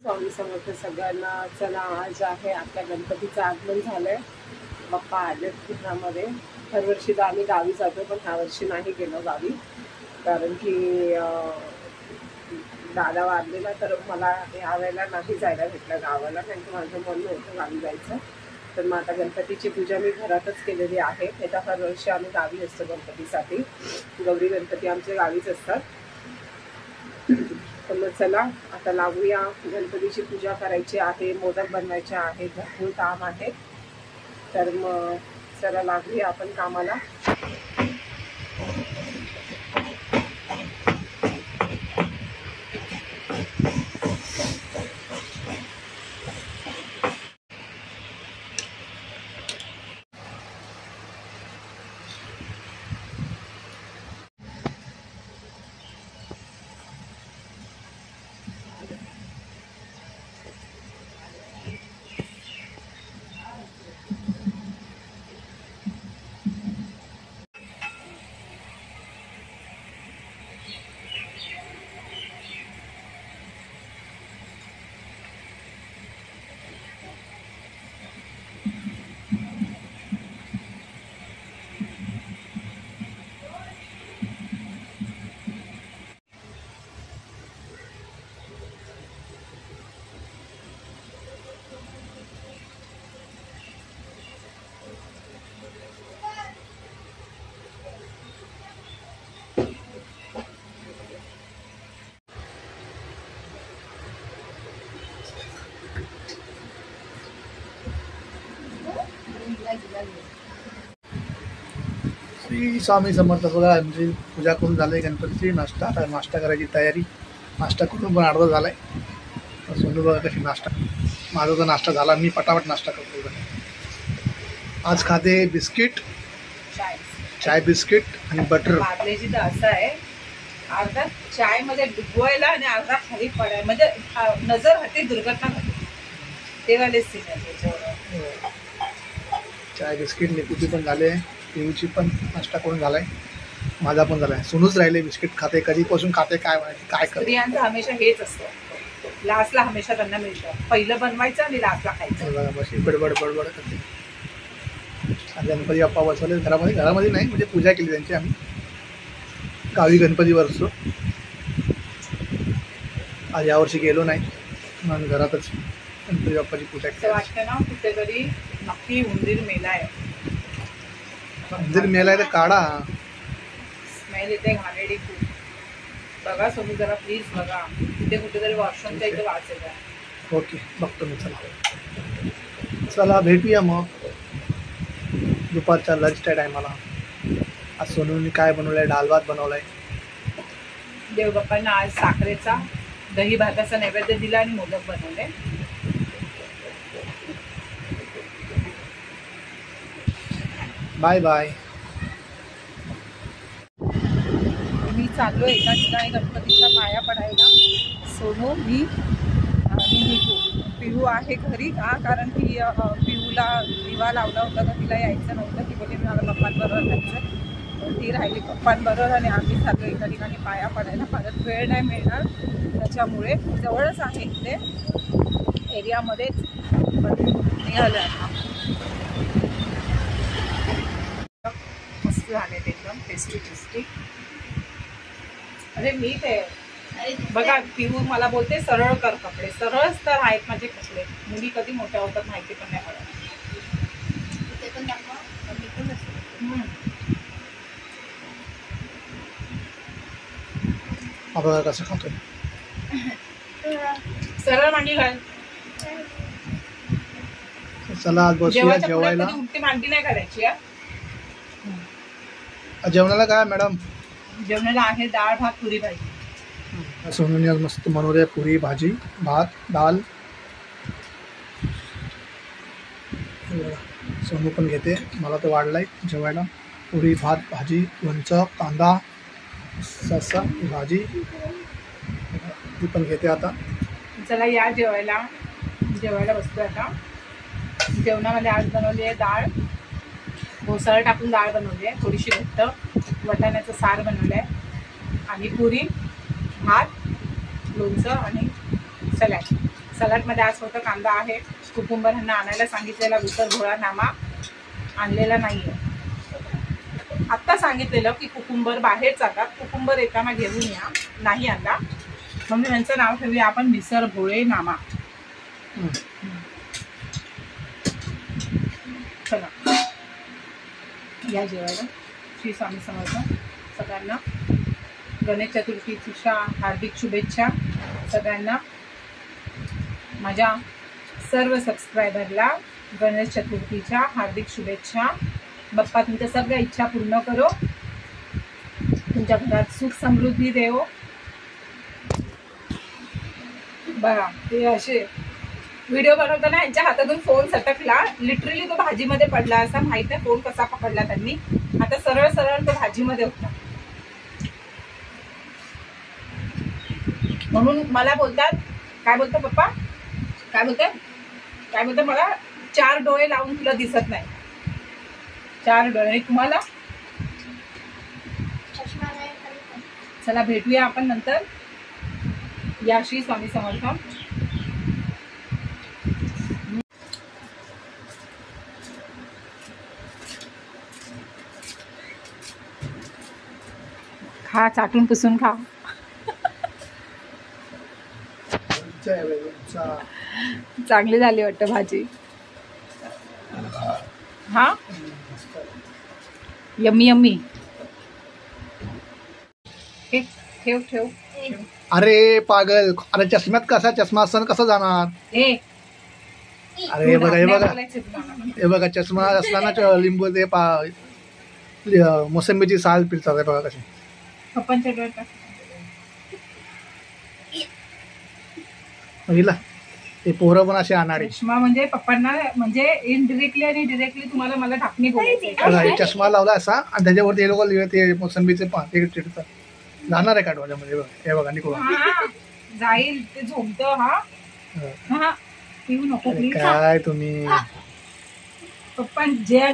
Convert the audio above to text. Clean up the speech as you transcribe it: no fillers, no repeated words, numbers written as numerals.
स्वामी समर्थ सगळ्यांना. चला, आज आहे आपल्या गणपतीचं आगमन झालंय. बाप्पा आलेत पुण्यामध्ये. हरवर्षी तर आम्ही गावी जातो, पण ह्या वर्षी नाही गेलो गावी, कारण की दादा वारलेला, तर मला यावेळेला नाही जायला भेटलं गावाला, कारण की माझं मन नव्हतं गावी जायचं. तर मग आता गणपतीची पूजा मी घरातच केलेली आहे. आता हरवर्षी आम्ही गावी असतो गणपतीसाठी. गौरी गणपती आमच्या गावीच असतात. तर मग चला आता लागूया. गणपतीची पूजा करायची आहे, मोदक बनवायचे आहेत, भरपूर काम आहे. तर मग चला लागूया आपण कामाला. श्री स्वामी समर्थ. बघा आमची पूजा करून झाली गणपतीची. नाश्ता करायची तयारी. नाश्ता करून पण अर्धा झालाय. सोनू बघा कशी नाश्ता. माझा तर नाश्ता झाला, मी पटापट नाश्ता करतो. आज खाते बिस्किट, चाय बिस्किट आणि बटर. बादलीची तर असं आहे, अर्धा चाय मध्ये डुबवायला आणि अर्धा खाली पडाय, म्हणजे नजर हटी दुर्घटना घडते तेव्हालेच चाय बिस्किट निकुची पण झाले, पिऊची पण नाश्ता करून झालाय, माझा पण झालाय. सोनूच राहिले बिस्किट खाते, कधीपासून खाते काय माहिती काय करते. स्त्रियांचं हमेशा हेच असतं, लास्टला हमेशा त्यांना मिळतं. पहिलं बनवायचं आणि लास्टला खायचं. बस बडबड बडबड करते. गणपती बाप्पा बसवले घरामध्ये नाही, म्हणजे पूजा केली त्यांची. आम्ही गावी गणपतीवर असतो. आज यावर्षी गेलो नाही, म्हणून घरातच गणपती बाप्पाची पूजा केली. वाटतं ना कुठेतरी नक्की उंदीर मेलाय. उंदीर मेलाय तर काढा. स्मेल येते घाणेरडी खूप. बघा सोनू जरा प्लीज बघा, तिथे कुठेतरी वॉशरूमच्या इथे वास येत. ओके, बघतो मी. चला भेटूया मग दुपारच्या लंचच्या टायमाला. आज सोनूने काय बनवलंय? डाळ भात बनवलाय. देवबाप्पांना आज साखरेचा दही भाताचा नैवेद्य दिला आणि मोदक बनवले. Bye bye. मी चाललो एका ठिकाणी गणपतीच्या पाया पडायला. सोनू, मी आणि निकू. पिहू आहे घरी का, कारण की पिहूला दिवा लावला होता तर तिला यायचं नव्हतं. ती बोलली मला पप्पांबरोबर जायचं, तर ती राहिली पप्पांबरोबर आणि आम्ही चाललो एका ठिकाणी पाया पडायला. परत वेळ नाही मिळणार, त्याच्यामुळे जवळच आहे इथे एरियामध्येच, पण निघालं आता. मस्त झाले ते, एकदम टेस्टी. अरे मी ते बघा, पिहू मला बोलते सरळ कर कपडे. सरळच तर आहेत माझे कपडे. मुली कधी मोठ्या होतात माहिती पण नाही पडत. बघा कसं खातोय. सरळ मांडी घाल. चला आज बसूया जेवायला. उलटी मांडी नाही करायची. जेवणाला काय मॅडम? जेवणाला आहे डाळ भात पुरी भाजी. सोनूने आज मस्त बनवले पुरी भाजी, भात, डाळ. सोनू पण घेते, मला तर वाढलाय जेवायला. पुरी भात भाजी, लोणचं, कांदा, ससा भाजी. ती पण घेते आता. चला या जेवायला बसतो आता. जेवणामध्ये आज बनवली आहे डाळ, घोसाळ टाकून डाळ बनवली आहे, थोडीशी घट्ट. वाटाण्याचं सार बनवलं आहे आणि पुरी, भात, लोणचं आणि सलाड. सलाडमध्ये आज फक्त कांदा आहे. कुकुंबर ह्यांना आणायला सांगितलेला विसर भोळा नामा आणलेला नाहीये. आत्ता सांगितलेलं की कुकुंबर बाहेर जातात, कुकुंबर येताना घेऊन या, नाही आणला. म्हणून यांचं नाव ठेवूया आपण मिसर भोळे नामा. चला या जेवायला. श्री स्वामी समर्थ. सगळ्यांना गणेश चतुर्थीच्या हार्दिक शुभेच्छा. सगळ्यांना, माझ्या सर्व सबस्क्रायबरला गणेश चतुर्थीच्या हार्दिक शुभेच्छा. बाप्पा तुमच्या सगळ्या इच्छा पूर्ण करो, तुमच्या घरात सुख समृद्धी देवो. बघा ते असे व्हिडिओ बनवताना यांच्या हातातून फोन सटकला, लिटरली तो भाजीमध्ये पडला. असा माहित नाही फोन कसा पकडला त्यांनी. आता सरळ सरळ तो भाजीमध्ये होता. म्हणून मला बोलतात, काय बोलतात पप्पा, काय बोलतात मला 4 डोळे लावून तुला दिसत नाही. 4 डोळे. आणि तुम्हाला चला भेटूया आपण नंतर. या श्री स्वामी समर्थ. खा, चाटून पुसून खा. चांगली झाली वाटतं भाजी. हा यम्मी यम्मी. ठेव ठेव. अरे पागल, अरे चष्म्यात कसा चष्मा असताना कसं जाणार? अरे हे बघा चष्मा असताना लिंबू ते मोसंबीची साल पिळतात. हे बघा कशी पप्पांच्या डोळ्यात बघितला. ते पोरं पण असे आणणारे. चष्मा म्हणजे पप्पांना, म्हणजे इनडिरेक्टली आणि डिरेक्टली तुम्हाला मला ढाकणी बोलायची. चष्मा लावला असा आणि त्याच्यावरती हे लोक ते मोसंबीचे ते चिडतात. जाणार आहे काढवायमध्ये. हे बघा निकोळ जाईल ते झोपत. हा पिऊ नको प्लीज. काय तुम्ही पप्पा जे